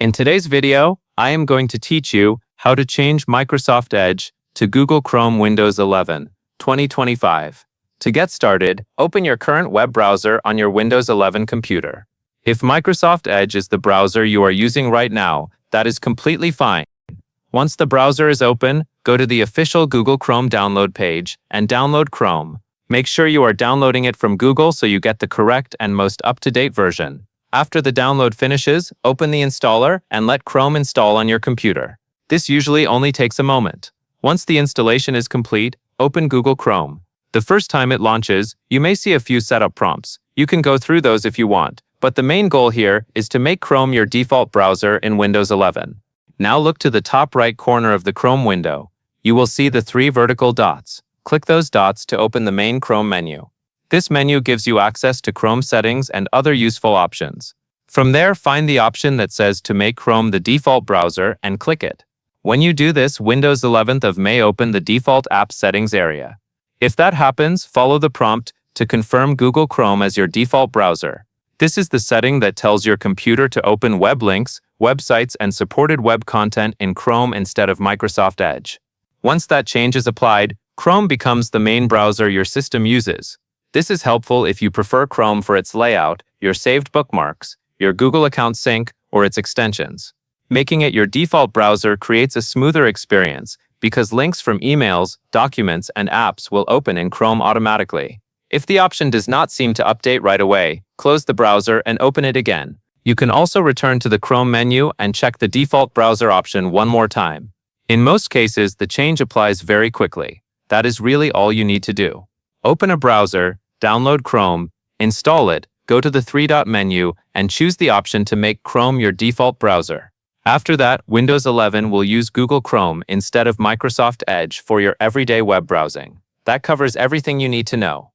In today's video, I am going to teach you how to change Microsoft Edge to Google Chrome Windows 11, 2025. To get started, open your current web browser on your Windows 11 computer. If Microsoft Edge is the browser you are using right now, that is completely fine. Once the browser is open, go to the official Google Chrome download page and download Chrome. Make sure you are downloading it from Google so you get the correct and most up-to-date version. After the download finishes, open the installer and let Chrome install on your computer. This usually only takes a moment. Once the installation is complete, open Google Chrome. The first time it launches, you may see a few setup prompts. You can go through those if you want, but the main goal here is to make Chrome your default browser in Windows 11. Now look to the top right corner of the Chrome window. You will see the 3 vertical dots. Click those dots to open the main Chrome menu. This menu gives you access to Chrome settings and other useful options. From there, find the option that says to make Chrome the default browser and click it. When you do this, Windows 11 may open the default app settings area. If that happens, follow the prompt to confirm Google Chrome as your default browser. This is the setting that tells your computer to open web links, websites, and supported web content in Chrome instead of Microsoft Edge. Once that change is applied, Chrome becomes the main browser your system uses. This is helpful if you prefer Chrome for its layout, your saved bookmarks, your Google account sync, or its extensions. Making it your default browser creates a smoother experience because links from emails, documents, and apps will open in Chrome automatically. If the option does not seem to update right away, close the browser and open it again. You can also return to the Chrome menu and check the default browser option one more time. In most cases, the change applies very quickly. That is really all you need to do. Open a browser, download Chrome, install it, go to the 3-dot menu, and choose the option to make Chrome your default browser. After that, Windows 11 will use Google Chrome instead of Microsoft Edge for your everyday web browsing. That covers everything you need to know.